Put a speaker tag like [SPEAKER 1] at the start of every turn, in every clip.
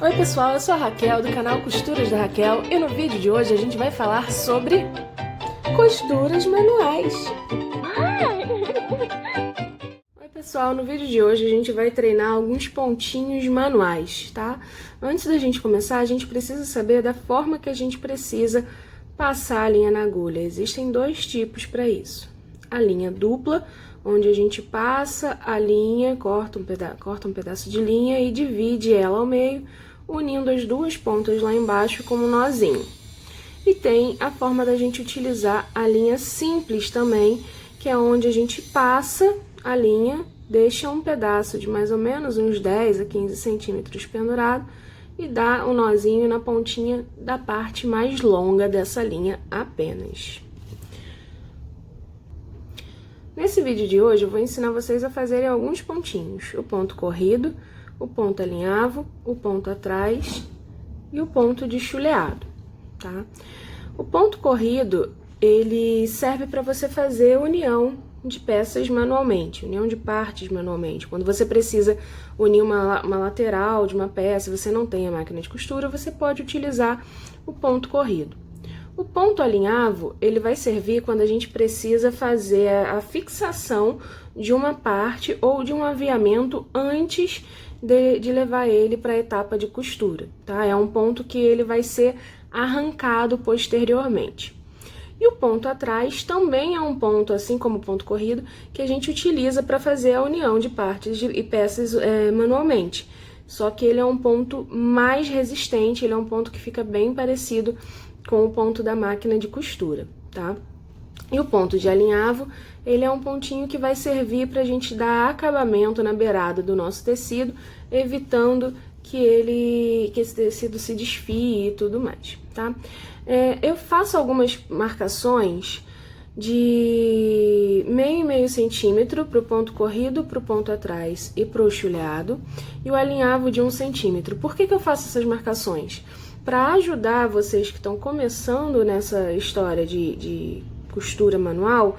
[SPEAKER 1] Oi pessoal, eu sou a Raquel do canal Costuras da Raquel e no vídeo de hoje a gente vai falar sobre costuras manuais. Oi pessoal, no vídeo de hoje a gente vai treinar alguns pontinhos manuais, tá? Antes da gente começar, a gente precisa saber da forma que a gente precisa passar a linha na agulha. Existem dois tipos para isso. A linha dupla, onde a gente passa a linha, corta um pedaço de linha e divide ela ao meio, unindo as duas pontas lá embaixo com um nozinho. E tem a forma da gente utilizar a linha simples também, que é onde a gente passa a linha, deixa um pedaço de mais ou menos uns 10 a 15 centímetros pendurado e dá um nozinho na pontinha da parte mais longa dessa linha apenas. Nesse vídeo de hoje eu vou ensinar vocês a fazerem alguns pontinhos, o ponto corrido, o ponto alinhavo, o ponto atrás e o ponto de chuleado, tá? O ponto corrido, ele serve para você fazer união de peças manualmente, união de partes manualmente. Quando você precisa unir uma lateral de uma peça, você não tem a máquina de costura, você pode utilizar o ponto corrido. O ponto alinhavo, ele vai servir quando a gente precisa fazer a fixação de uma parte ou de um aviamento antes de levar ele para a etapa de costura, tá? É um ponto que ele vai ser arrancado posteriormente. E o ponto atrás também é um ponto, assim como o ponto corrido, que a gente utiliza para fazer a união de partes e peças manualmente. Só que ele é um ponto mais resistente, ele é um ponto que fica bem parecido com o ponto da máquina de costura, tá? E o ponto de alinhavo, ele é um pontinho que vai servir para a gente dar acabamento na beirada do nosso tecido, evitando que esse tecido se desfie e tudo mais, tá? Eu faço algumas marcações de meio centímetro para o ponto corrido, para o ponto atrás e para o chuleado, e o alinhavo de 1 centímetro. Por que eu faço essas marcações? Para ajudar vocês que estão começando nessa história de costura manual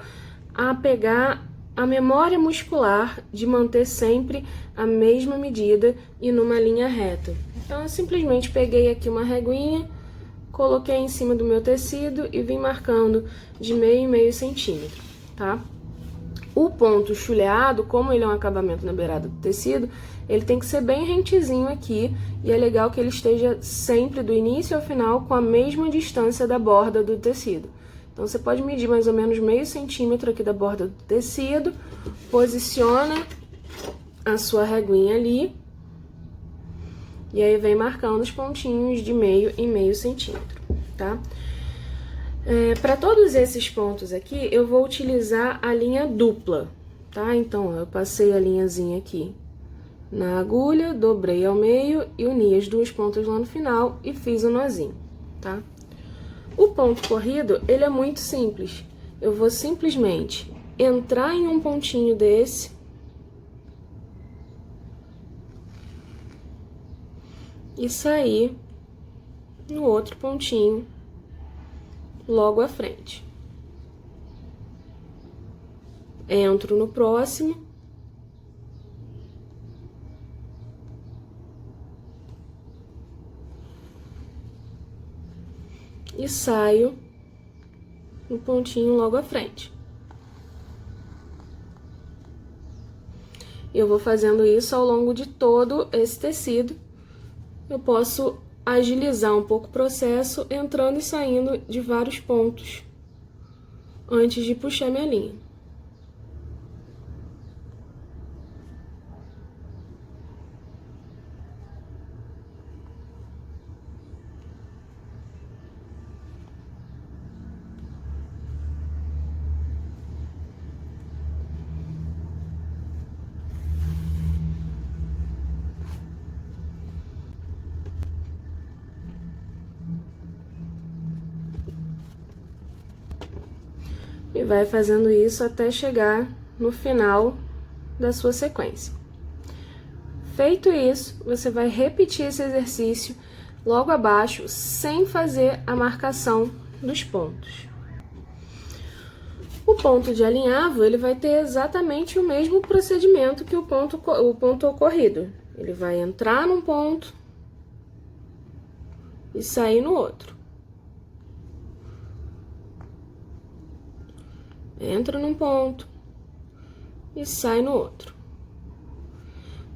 [SPEAKER 1] a pegar a memória muscular de manter sempre a mesma medida e numa linha reta. Então, eu simplesmente peguei aqui uma reguinha, coloquei em cima do meu tecido e vim marcando de meio centímetro, tá? O ponto chuleado, como ele é um acabamento na beirada do tecido, ele tem que ser bem rentezinho aqui, e é legal que ele esteja sempre do início ao final com a mesma distância da borda do tecido. Então, você pode medir mais ou menos meio centímetro aqui da borda do tecido, posiciona a sua reguinha ali, e aí vem marcando os pontinhos de meio em meio centímetro, tá? Para todos esses pontos aqui, eu vou utilizar a linha dupla, tá? Então, eu passei a linhazinha aqui na agulha, dobrei ao meio e uni as duas pontas lá no final e fiz um nozinho, tá? O ponto corrido, ele é muito simples. Eu vou simplesmente entrar em um pontinho desse e sair no outro pontinho logo à frente. Entro no próximo e saio no pontinho logo à frente. Eu vou fazendo isso ao longo de todo esse tecido. Eu posso agilizar um pouco o processo entrando e saindo de vários pontos antes de puxar minha linha. E vai fazendo isso até chegar no final da sua sequência. Feito isso, você vai repetir esse exercício logo abaixo, sem fazer a marcação dos pontos. O ponto de alinhavo, ele vai ter exatamente o mesmo procedimento que o ponto corrido. Ele vai entrar num ponto, e sair no outro. Entra num ponto e sai no outro.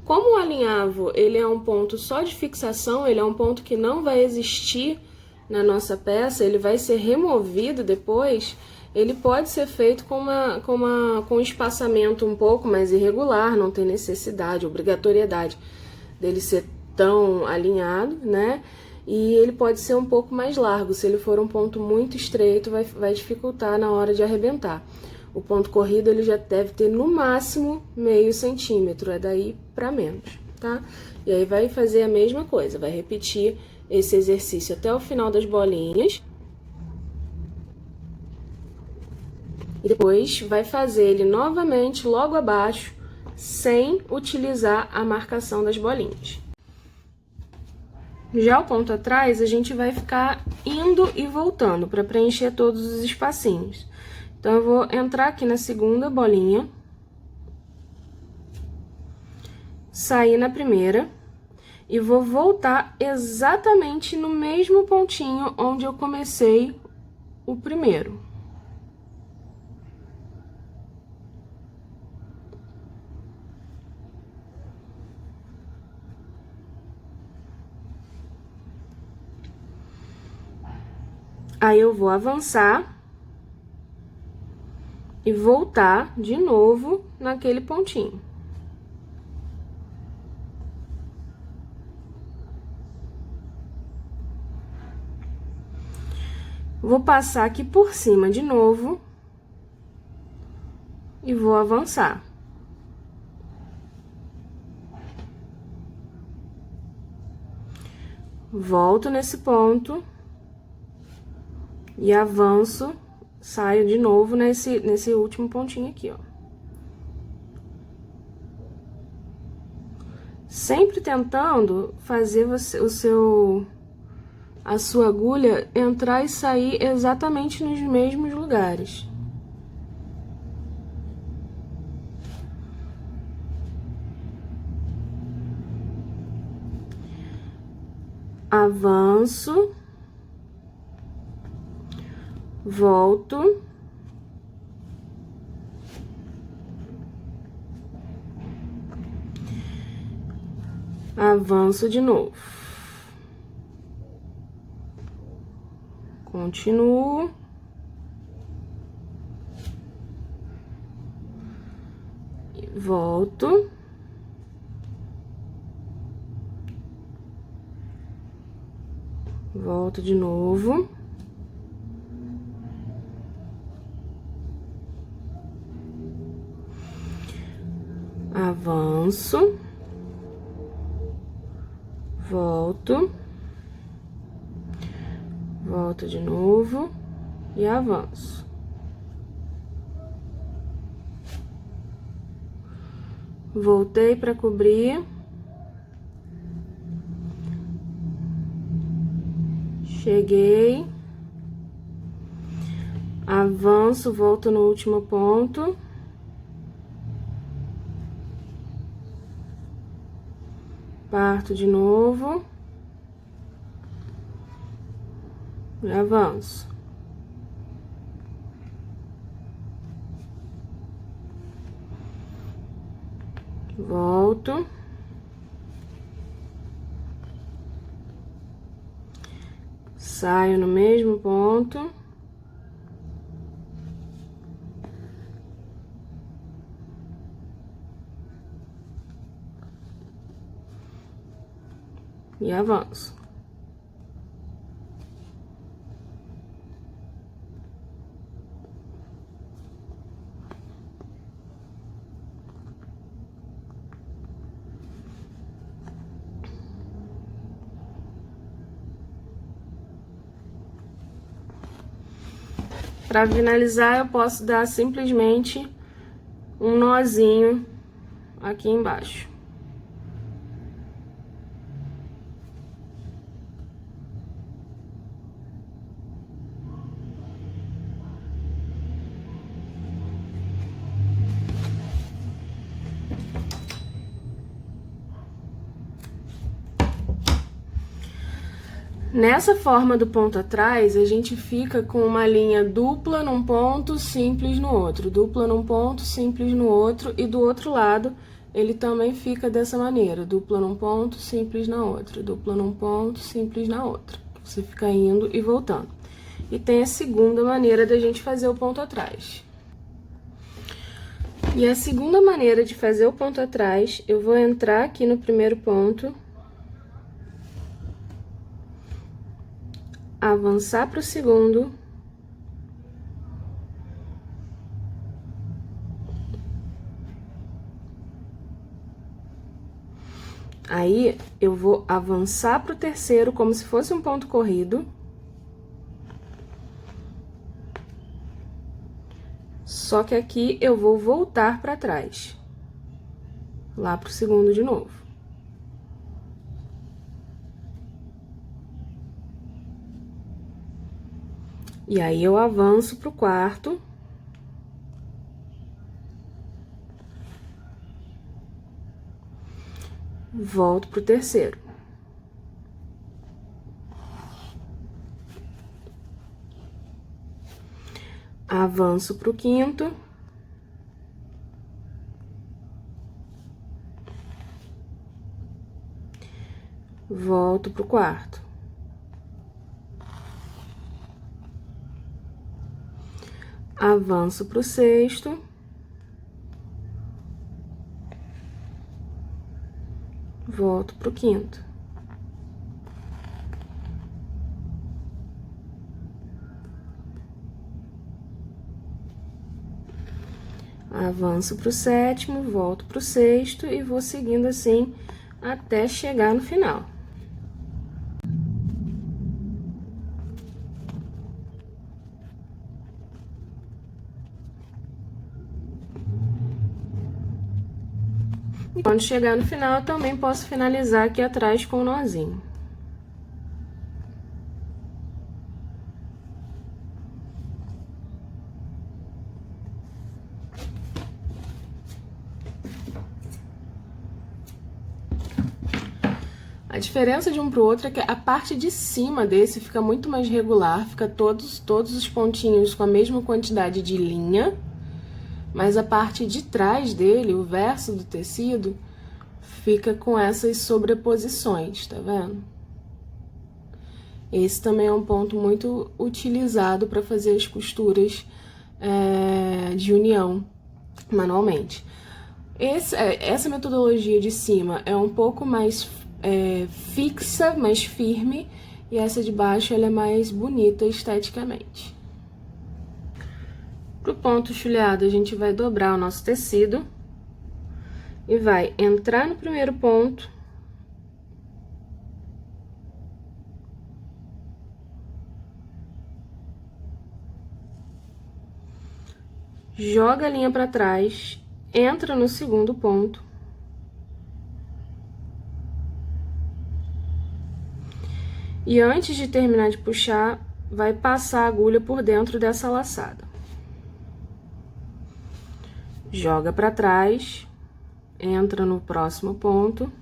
[SPEAKER 1] Como o alinhavo, ele é um ponto só de fixação, ele é um ponto que não vai existir na nossa peça, ele vai ser removido depois, ele pode ser feito com um espaçamento um pouco mais irregular, não tem necessidade, obrigatoriedade dele ser tão alinhado, né? E ele pode ser um pouco mais largo, se ele for um ponto muito estreito, vai dificultar na hora de arrebentar. O ponto corrido, ele já deve ter no máximo meio centímetro, é daí para menos, tá? E aí vai fazer a mesma coisa, vai repetir esse exercício até o final das bolinhas. E depois vai fazer ele novamente logo abaixo, sem utilizar a marcação das bolinhas. Já o ponto atrás, a gente vai ficar indo e voltando para preencher todos os espacinhos. Então, eu vou entrar aqui na segunda bolinha, sair na primeira e vou voltar exatamente no mesmo pontinho onde eu comecei o primeiro. Aí eu vou avançar e voltar de novo naquele pontinho. Vou passar aqui por cima de novo e vou avançar. Volto nesse ponto e avanço, saio de novo nesse último pontinho aqui, ó. Sempre tentando fazer a sua agulha entrar e sair exatamente nos mesmos lugares. Avanço, volto, avanço de novo, continuo, volto, volto de novo, avanço, volto, volto de novo e avanço. Voltei para cobrir. Cheguei. Avanço, volto no último ponto. Parto de novo. E avanço. Volto. Saio no mesmo ponto. E avanço. Para finalizar, eu posso dar simplesmente um nozinho aqui embaixo. Nessa forma do ponto atrás, a gente fica com uma linha dupla num ponto, simples no outro, dupla num ponto, simples no outro, e do outro lado ele também fica dessa maneira, dupla num ponto, simples na outra, dupla num ponto, simples na outra. Você fica indo e voltando. E tem a segunda maneira da gente fazer o ponto atrás. E a segunda maneira de fazer o ponto atrás, eu vou entrar aqui no primeiro ponto, avançar para o segundo, aí eu vou avançar para o terceiro como se fosse um ponto corrido, só que aqui eu vou voltar para trás, lá para o segundo de novo. E aí eu avanço para o quarto. Volto pro terceiro. Avanço pro quinto. Volto pro quarto. Avanço pro sexto. Volto pro quinto. Avanço pro sétimo, volto pro sexto e vou seguindo assim até chegar no final. E quando chegar no final, eu também posso finalizar aqui atrás com um nozinho. A diferença de um pro outro é que a parte de cima desse fica muito mais regular, fica todos os pontinhos com a mesma quantidade de linha, mas a parte de trás dele, o verso do tecido, fica com essas sobreposições, tá vendo? Esse também é um ponto muito utilizado para fazer as costuras de união manualmente. Essa metodologia de cima é um pouco mais fixa, mais firme, e essa de baixo ela é mais bonita esteticamente. Pro ponto chuleado, a gente vai dobrar o nosso tecido e vai entrar no primeiro ponto, joga a linha para trás, entra no segundo ponto, e antes de terminar de puxar, vai passar a agulha por dentro dessa laçada. Joga para trás, entra no próximo ponto.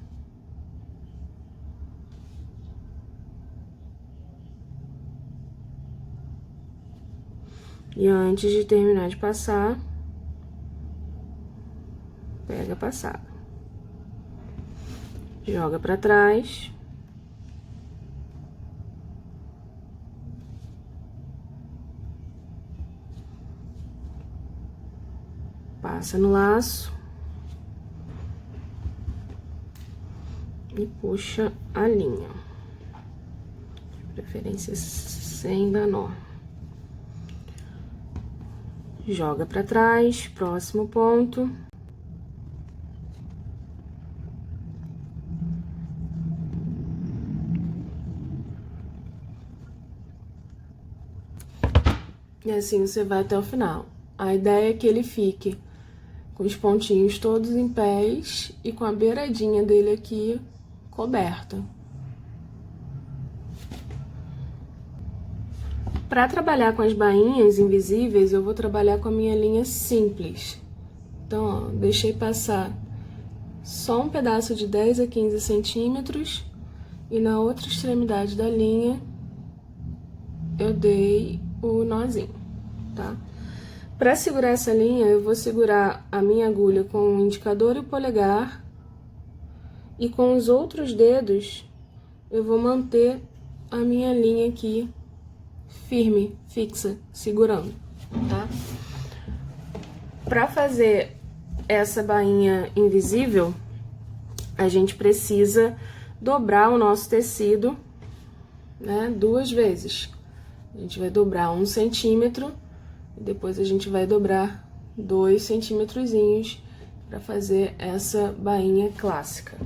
[SPEAKER 1] E antes de terminar de passar, pega a passada. Joga para trás. Passa no laço. E puxa a linha. De preferência sem dar nó. Joga para trás, próximo ponto. E assim você vai até o final. A ideia é que ele fique com os pontinhos todos em pés e com a beiradinha dele aqui coberta. Para trabalhar com as bainhas invisíveis, eu vou trabalhar com a minha linha simples. Então, ó, deixei passar só um pedaço de 10 a 15 centímetros e na outra extremidade da linha eu dei o nozinho, tá? Para segurar essa linha, eu vou segurar a minha agulha com o indicador e o polegar, e com os outros dedos eu vou manter a minha linha aqui firme, fixa, segurando, tá? Para fazer essa bainha invisível, a gente precisa dobrar o nosso tecido, né, 2 vezes. A gente vai dobrar 1 centímetro e depois a gente vai dobrar 2 centímetrozinhos para fazer essa bainha clássica.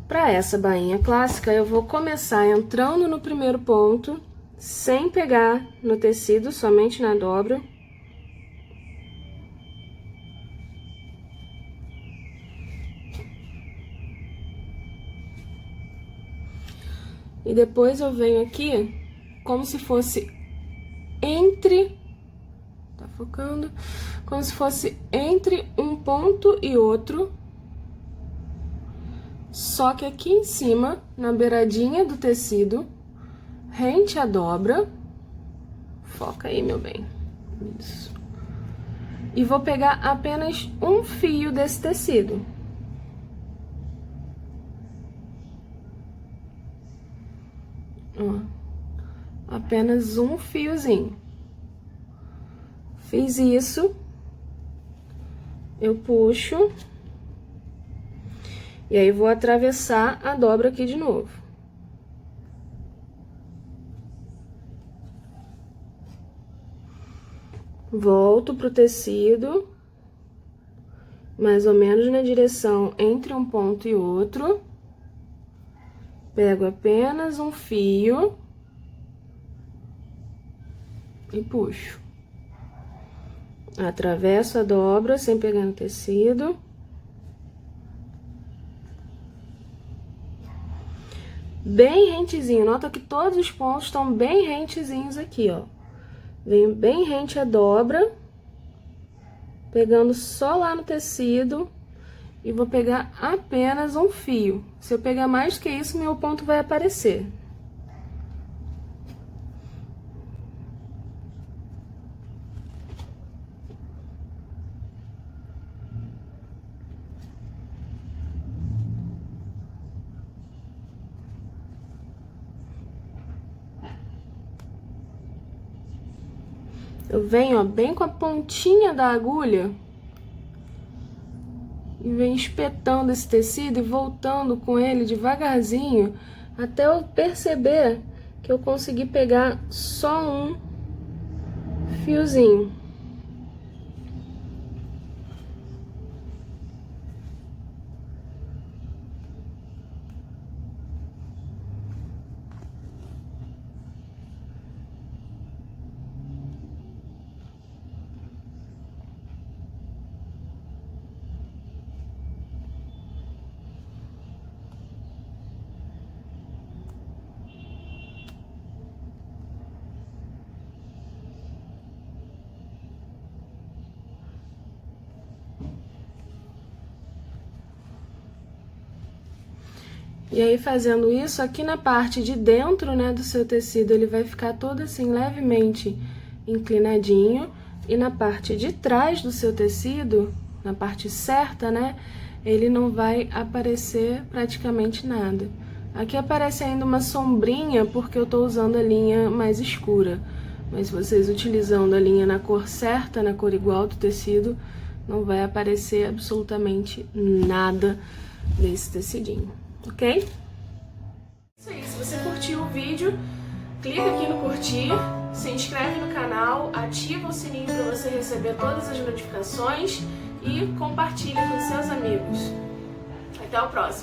[SPEAKER 1] Para essa bainha clássica, eu vou começar entrando no primeiro ponto, sem pegar no tecido, somente na dobra. E depois eu venho aqui, como se fosse entre... Tá focando? Como se fosse entre um ponto e outro. Só que aqui em cima, na beiradinha do tecido, rente à dobra. Foca aí, meu bem. Isso. E vou pegar apenas um fio desse tecido. Ó, apenas um fiozinho. Fiz isso. Eu puxo. E aí, vou atravessar a dobra aqui de novo. Volto pro tecido, mais ou menos na direção entre um ponto e outro. Pego apenas um fio e puxo. Atravesso a dobra sem pegar no tecido. Bem rentezinho, nota que todos os pontos estão bem rentezinhos aqui, ó. Venho bem rente a dobra, pegando só lá no tecido, e vou pegar apenas um fio. Se eu pegar mais que isso, meu ponto vai aparecer. Eu venho, ó, bem com a pontinha da agulha e venho espetando esse tecido e voltando com ele devagarzinho até eu perceber que eu consegui pegar só um fiozinho. E aí, fazendo isso, aqui na parte de dentro, né, do seu tecido, ele vai ficar todo assim, levemente inclinadinho. E na parte de trás do seu tecido, na parte certa, né, ele não vai aparecer praticamente nada. Aqui aparece ainda uma sombrinha, porque eu tô usando a linha mais escura. Mas vocês utilizando a linha na cor certa, na cor igual do tecido, não vai aparecer absolutamente nada desse tecidinho. Ok? Isso aí, se você curtiu o vídeo, clica aqui no curtir, se inscreve no canal, ativa o sininho para você receber todas as notificações e compartilha com seus amigos. Até o próximo!